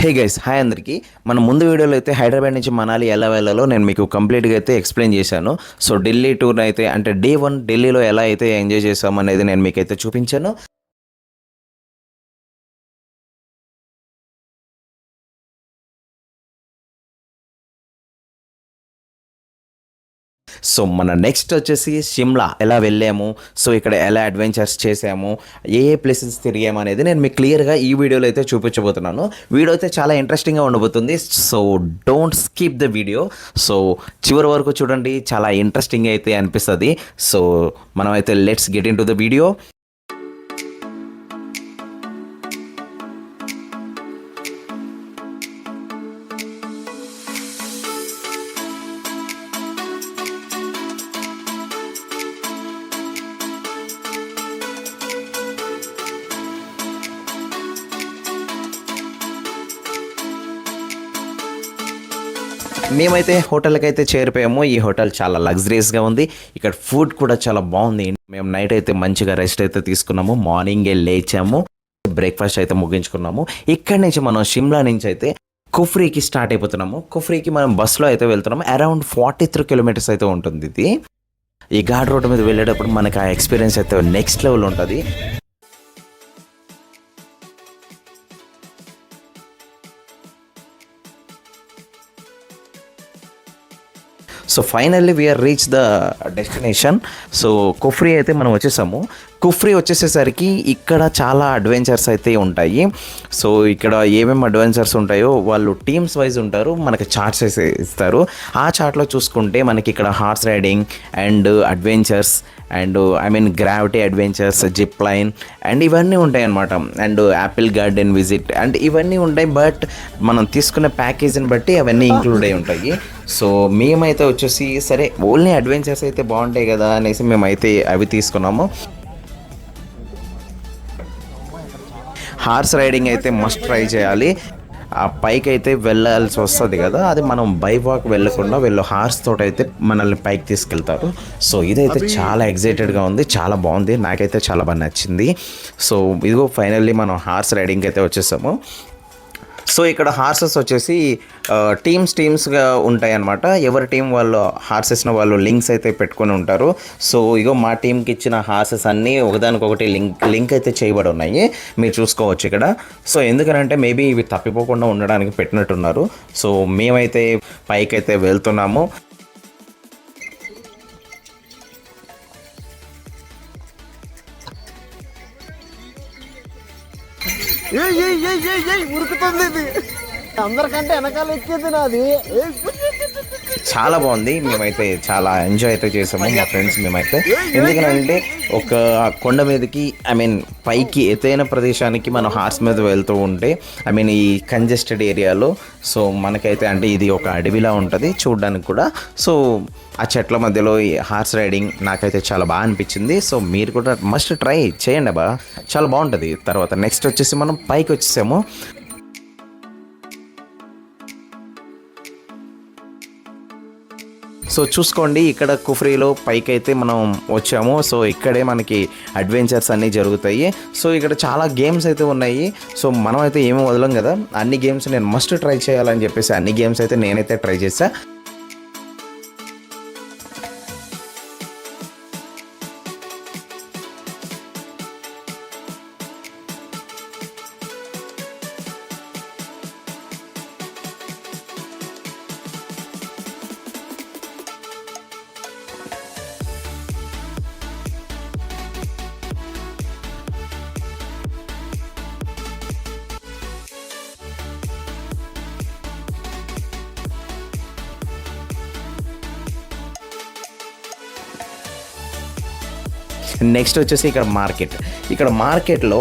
Hey guys hi అందరికీ. మన ముందు వీడియోలో అయితే హైదరాబాద్ నుంచి మనాలి ఎలా వెళ్ళాలో నేను మీకు కంప్లీట్గా అయితే ఎక్స్ప్లెయిన్ చేశాను. సో ఢిల్లీ టూర్ అయితే అంటే డే 1 ఢిల్లీలో ఎలా అయితే ఎంజాయ్ చేసామనేది నేను మీకైతే చూపించాను. సో మన నెక్స్ట్ వచ్చేసి షిమ్లా ఎలా వెళ్ళాము, సో ఇక్కడ ఎలా అడ్వెంచర్స్ చేసాము, ఏ ఏ ప్లేసెస్ తిరిగాము అనేది నేను మీకు క్లియర్గా ఈ వీడియోలో అయితే చూపించబోతున్నాను. వీడియో అయితే చాలా ఇంట్రెస్టింగ్గా ఉండబోతుంది. So don't skip the video. So చివరి వరకు చూడండి, చాలా ఇంట్రెస్టింగ్ అయితే అనిపిస్తుంది. సో మనం అయితే let's get in to the video. మేమైతే హోటల్కి అయితే చేరిపోయాము. ఈ హోటల్ చాలా లగ్జరీస్గా ఉంది. ఇక్కడ ఫుడ్ కూడా చాలా బాగుంది. మేము నైట్ అయితే మంచిగా రెస్ట్ అయితే తీసుకున్నాము. మార్నింగే లేచాము, బ్రేక్ఫాస్ట్ అయితే ముగించుకున్నాము. ఇక్కడి నుంచి మనం షిమ్లా నుంచి అయితే కుఫ్రీకి స్టార్ట్ అయిపోతున్నాము. కుఫ్రీకి మనం బస్సులో అయితే వెళ్తున్నాము. అరౌండ్ 43 కిలోమీటర్స్ అయితే ఉంటుంది ఇది. ఈ ఘాట్ రోడ్ మీద వెళ్ళేటప్పుడు మనకి ఆ ఎక్స్పీరియన్స్ అయితే నెక్స్ట్ లెవెల్ ఉంటుంది. So finally we are reach the destination. So Kufri అయితే మనం వచ్చేసాము. కుఫ్రీ వచ్చేసేసరికి ఇక్కడ చాలా అడ్వెంచర్స్ అయితే ఉంటాయి. సో ఇక్కడ ఏమేమి అడ్వెంచర్స్ ఉంటాయో వాళ్ళు టీమ్స్ వైజ్ ఉంటారు, మనకి చార్ట్స్ అయితే ఇస్తారు. ఆ చార్ట్లో చూసుకుంటే మనకి ఇక్కడ horse riding and adventures and gravity adventures, zip line and ఇవన్నీ ఉంటాయి అన్నమాట. And Apple garden visit and ఇవన్నీ ఉంటాయి. బట్ మనం తీసుకునే ప్యాకేజీని బట్టి అవన్నీ ఇంక్లూడ్ అయి ఉంటాయి. సో మేమైతే వచ్చేసి సరే ఓన్లీ అడ్వెంచర్స్ అయితే బాగుంటాయి కదా అనేసి మేమైతే అవి తీసుకున్నాము. హార్స్ రైడింగ్ అయితే మస్ట్ ట్రై చేయాలి. ఆ పైకి అయితే వెళ్ళాల్సి వస్తుంది కదా, అది మనం బై వాక్ వెళ్ళకుండా వీళ్ళు హార్స్ తోటి అయితే మనల్ని పైకి తీసుకెళ్తారు. సో ఇదైతే చాలా ఎగ్జైటెడ్గా ఉంది, చాలా బాగుంది, నాకైతే చాలా బాగా నచ్చింది. సో ఇదిగో ఫైనల్లీ మనం హార్స్ రైడింగ్కి అయితే వచ్చేసాము. సో ఇక్కడ హార్సెస్ వచ్చేసి టీమ్స్గా ఉంటాయి అన్నమాట. ఎవరి టీం వాళ్ళు హార్సెస్ని వాళ్ళు లింక్స్ అయితే పెట్టుకొని ఉంటారు. సో ఇగో మా టీంకి ఇచ్చిన హార్సెస్ అన్నీ ఒకదానికొకటి లింక్ అయితే చేయబడి ఉన్నాయి, మీరు చూసుకోవచ్చు ఇక్కడ. సో ఎందుకనంటే మేబీ ఇవి తప్పిపోకుండా ఉండడానికి పెట్టినట్టున్నారు. సో మేమైతే పైకి అయితే వెళ్తున్నాము. ఉరుకుతుంది ఇది, అందరికంటే వెనకాల ఎక్కేది నాది. చాలా బాగుంది. మేమైతే చాలా ఎంజాయ్ అయితే చేసాము మా ఫ్రెండ్స్ మేమైతే. ఎందుకంటే ఒక కొండ మీదకి పైకి ఎత్తైన ప్రదేశానికి మనం హార్స్ మీద వెళ్తూ ఉంటే ఈ కంజెస్టెడ్ ఏరియాలో సో మనకైతే అంటే ఇది ఒక అడవిలా ఉంటుంది చూడడానికి కూడా. సో ఆ చెట్ల మధ్యలో ఈ హార్స్ రైడింగ్ నాకైతే చాలా బాగా అనిపించింది. సో మీరు కూడా మస్ట్ ట్రై చేయండి బా, చాలా బాగుంటుంది. తర్వాత నెక్స్ట్ వచ్చేసి మనం పైకి వచ్చేసాము. సో చూసుకోండి, ఇక్కడ కుఫ్రీలో పైకి అయితే మనం వచ్చాము. సో ఇక్కడే మనకి అడ్వెంచర్స్ అన్నీ జరుగుతాయి. సో ఇక్కడ చాలా గేమ్స్ అయితే ఉన్నాయి. సో మనం అయితే ఏమీ వదలం కదా, అన్ని గేమ్స్ నేను మస్ట్ ట్రై చేయాలని చెప్పేసి అన్ని గేమ్స్ అయితే నేనైతే ట్రై చేశాను. నెక్స్ట్ వచ్చేసి ఇక్కడ మార్కెట్లో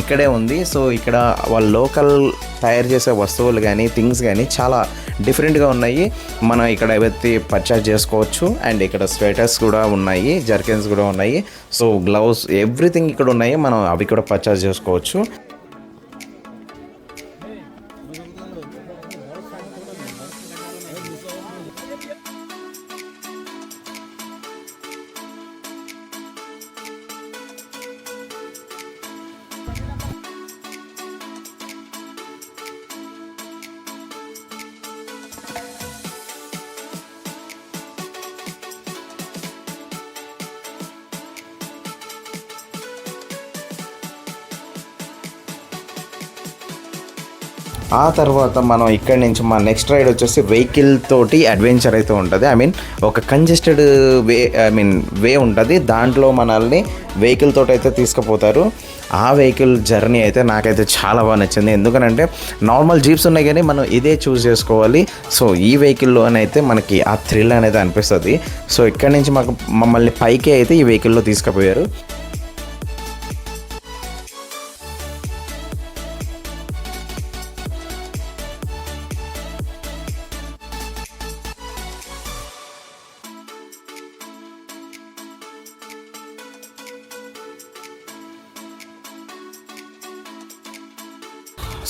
ఇక్కడే ఉంది. సో ఇక్కడ వాళ్ళు లోకల్ తయారు చేసే వస్తువులు కానీ థింగ్స్ కానీ చాలా డిఫరెంట్గా ఉన్నాయి. మనం ఇక్కడ ఏవైతే పర్చేస్ చేసుకోవచ్చు. అండ్ ఇక్కడ స్వెటర్స్ కూడా ఉన్నాయి, జర్కిన్స్ కూడా ఉన్నాయి. సో గ్లౌస్ ఎవ్రీథింగ్ ఇక్కడ ఉన్నాయి, మనం అవి కూడా పర్చేస్ చేసుకోవచ్చు. ఆ తర్వాత మనం ఇక్కడి నుంచి మా నెక్స్ట్ రైడ్ వచ్చేసి వెహికల్ తోటి అడ్వెంచర్ అయితే ఉంటుంది. ఐ మీన్ ఒక కంజెస్టెడ్ వే ఉంటుంది, దాంట్లో మనల్ని వెహికల్ తోటి అయితే తీసుకుపోతారు. ఆ వెహికల్ జర్నీ అయితే నాకైతే చాలా బాగా నచ్చింది. ఎందుకనంటే నార్మల్ జీప్స్ ఉన్నాయి కానీ మనం ఇదే చూస్ చేసుకోవాలి. సో ఈ వెహికల్లోనైతే మనకి ఆ థ్రిల్ అనేది అనిపిస్తుంది. సో ఇక్కడి నుంచి మమ్మల్ని పైకి అయితే ఈ వెహికల్లో తీసుకుపోయారు.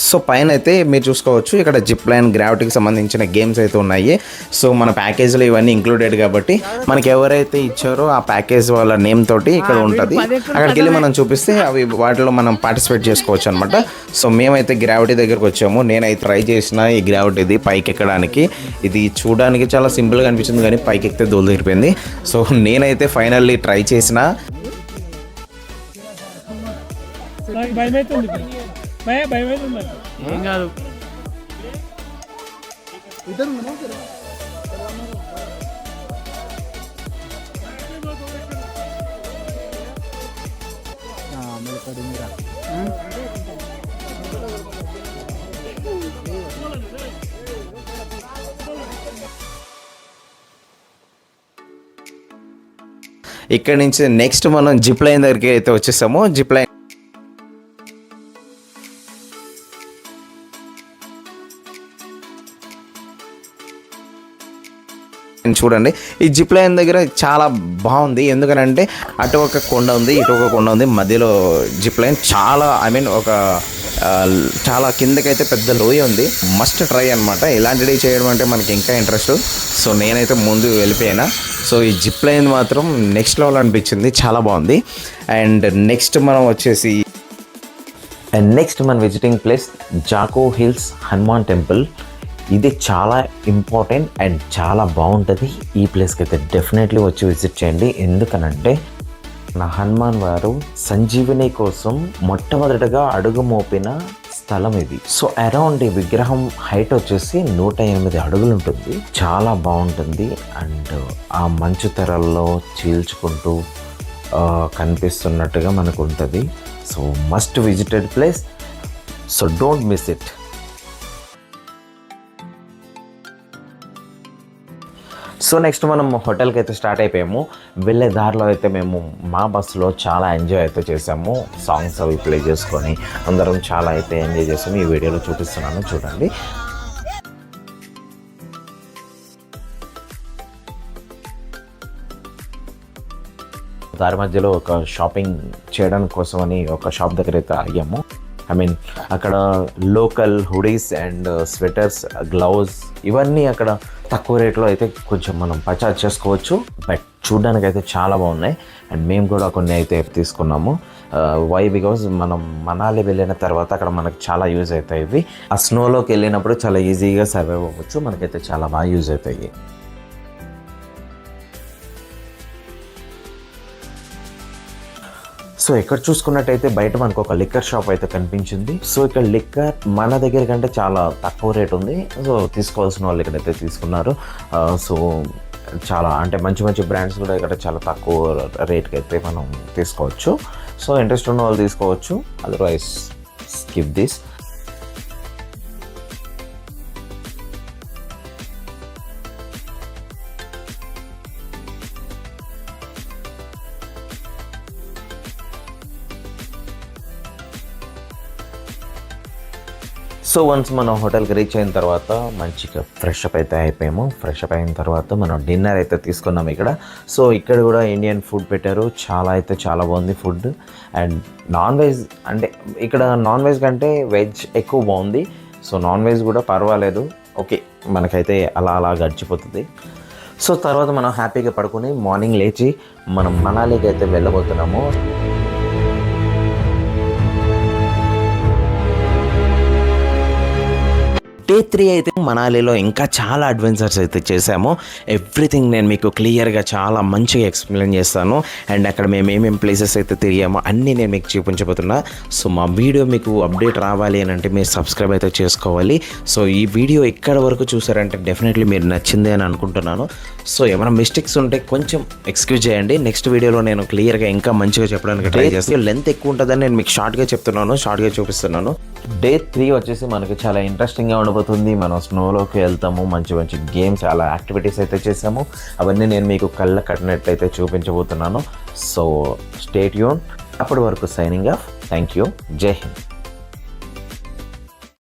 సో పైన అయితే మీరు చూసుకోవచ్చు, ఇక్కడ జిప్ లైన్, గ్రావిటీకి సంబంధించిన గేమ్స్ అయితే ఉన్నాయి. సో మన ప్యాకేజ్లో ఇవన్నీ ఇంక్లూడెడ్ కాబట్టి మనకి ఎవరైతే ఇచ్చారో ఆ ప్యాకేజ్ వాళ్ళ నేమ్ తోటి ఇక్కడ ఉంటుంది. అక్కడికి వెళ్ళి మనం చూపిస్తే అవి వాటిలో మనం పార్టిసిపేట్ చేసుకోవచ్చు అనమాట. సో మేమైతే గ్రావిటీ దగ్గరకు వచ్చాము. నేనైతే ట్రై చేసిన ఈ గ్రావిటీది పైకి ఎక్కడానికి. ఇది చూడడానికి చాలా సింపుల్గా అనిపించింది కానీ పైకి ఎక్కితే దోలు తీరిపోయింది. సో నేనైతే ఫైనల్లీ ట్రై చేసిన. ఏం కాదు. ఇక్కడ నుంచి నెక్స్ట్ మనం జిప్ లైన్ దగ్గరికి అయితే వచ్చేసాము. జిప్ లైన్ చూడండి, ఈ జిప్ లైన్ దగ్గర చాలా బాగుంది. ఎందుకనంటే అటు ఒక కొండ ఉంది, ఇటు ఒక కొండ ఉంది, మధ్యలో జిప్ లైన్ చాలా చాలా కిందకైతే పెద్ద లోయ ఉంది. మస్ట్ ట్రై అనమాట. ఇలాంటివి చేయడం అంటే మనకి ఇంకా ఇంట్రెస్ట్. సో నేనైతే ముందు వెళ్ళిపోయినా. సో ఈ జిప్ లైన్ మాత్రం నెక్స్ట్ లెవెల్ అనిపించింది, చాలా బాగుంది. అండ్ నెక్స్ట్ మన visiting place Jakhoo hills Hanuman temple. ఇది చాలా ఇంపార్టెంట్ అండ్ చాలా బాగుంటుంది. ఈ ప్లేస్కి అయితే డెఫినెట్లీ వచ్చి విజిట్ చేయండి. ఎందుకనంటే నా హనుమాన్ వారు సంజీవిని కోసం మొట్టమొదటిగా అడుగు మోపిన స్థలం ఇది. సో అరౌండ్ ఈ విగ్రహం హైట్ వచ్చేసి 108 అడుగులు ఉంటుంది. చాలా బాగుంటుంది. అండ్ ఆ మంచు తెరల్లో చీల్చుకుంటూ కనిపిస్తున్నట్టుగా మనకు ఉంటుంది. So must visited place. So don't miss it. So next మనం హోటల్కి అయితే స్టార్ట్ అయిపోయాము. వెళ్ళే దారిలో అయితే మేము మా బస్సులో చాలా ఎంజాయ్ అయితే చేసాము. సాంగ్స్ అవి ప్లే చేసుకొని అందరం చాలా అయితే ఎంజాయ్ చేసాము. ఈ వీడియోలో చూపిస్తున్నాను, చూడండి. దారి మధ్యలో ఒక షాపింగ్ చేయడం కోసమని ఒక షాప్ దగ్గర అయితే ఆగాము. ఐ మీన్ అక్కడ local hoodies and sweaters, gloves ఇవన్నీ అక్కడ తక్కువ రేట్లో అయితే కొంచెం మనం పర్చేస్ చేసుకోవచ్చు. బట్ చూడడానికి అయితే చాలా బాగున్నాయి. అండ్ మేము కూడా కొన్ని అయితే తీసుకున్నాము. వై బికాజ్ మనం మనాలి వెళ్ళిన తర్వాత అక్కడ మనకు చాలా యూజ్ అవుతాయి. ఇవి ఆ స్నోలోకి వెళ్ళినప్పుడు చాలా ఈజీగా సర్వైవ్ అవ్వచ్చు. మనకైతే చాలా బాగా యూజ్ అవుతాయి. సో ఇక్కడ చూసుకున్నట్టయితే బయట మనకు ఒక లిక్కర్ షాప్ అయితే కనిపించింది. సో ఇక్కడ లిక్కర్ మన దగ్గర కంటే చాలా తక్కువ రేట్ ఉంది. సో తీసుకోవాల్సిన వాళ్ళు ఇక్కడైతే తీసుకున్నారు. సో చాలా అంటే మంచి మంచి బ్రాండ్స్ కూడా ఇక్కడ చాలా తక్కువ రేట్కి అయితే మనం తీసుకోవచ్చు. సో ఇంట్రెస్ట్ ఉన్న వాళ్ళు తీసుకోవచ్చు, otherwise skip this. So once మనం హోటల్కి రీచ్ అయిన తర్వాత మంచిగా ఫ్రెష్ అప్ అయితే అయిపోయాము. ఫ్రెష్ అప్ అయిన తర్వాత మనం డిన్నర్ అయితే తీసుకున్నాము ఇక్కడ. సో ఇక్కడ కూడా ఇండియన్ ఫుడ్ పెట్టారు. చాలా బాగుంది ఫుడ్. అండ్ నాన్ వెజ్ అంటే ఇక్కడ నాన్ వెజ్ కంటే వెజ్ ఎక్కువ బాగుంది. సో నాన్ వెజ్ కూడా పర్వాలేదు, ఓకే, మనకైతే అలా గడిచిపోతుంది. సో తర్వాత మనం హ్యాపీగా పడుకొని మార్నింగ్ లేచి మనం మనాలికి అయితే వెళ్ళబోతున్నాము. డే 3 అయితే మనాలిలో ఇంకా చాలా అడ్వెంచర్స్ అయితే చేశాము. ఎవ్రీథింగ్ నేను మీకు క్లియర్గా చాలా మంచిగా ఎక్స్ప్లెయిన్ చేస్తాను. అండ్ అక్కడ మేము ఏమేమి ప్లేసెస్ అయితే తిరిగామో అన్నీ నేను మీకు చూపించబోతున్నా. సో మా వీడియో మీకు అప్డేట్ రావాలి అని అంటే మీరు సబ్స్క్రైబ్ అయితే చేసుకోవాలి. సో ఈ వీడియో ఇక్కడ వరకు చూసారంటే డెఫినెట్లీ మీరు నచ్చింది అని అనుకుంటున్నాను. సో ఏమైనా మిస్టేక్స్ ఉంటే కొంచెం ఎక్స్క్యూజ్ చేయండి. నెక్స్ట్ వీడియోలో నేను క్లియర్గా ఇంకా మంచిగా చెప్పడానికి ట్రై చేస్తాను. లెంత్ ఎక్కువ ఉంటుందని నేను మీకు షార్ట్గా చెప్తున్నాను, షార్ట్గా చూపిస్తున్నాను. డే 3 వచ్చేసి మనకి చాలా ఇంట్రెస్టింగ్గా ఉండబోతుంది. మనం స్నోలోకి వెళ్తాము, మంచి మంచి గేమ్స్, చాలా యాక్టివిటీస్ అయితే చేసాము. అవన్నీ నేను మీకు కళ్ళ కట్టినట్లయితే చూపించబోతున్నాను. So stay tune. అప్పటి వరకు సైనింగ్ ఆఫ్. Thank you. జై హింద్.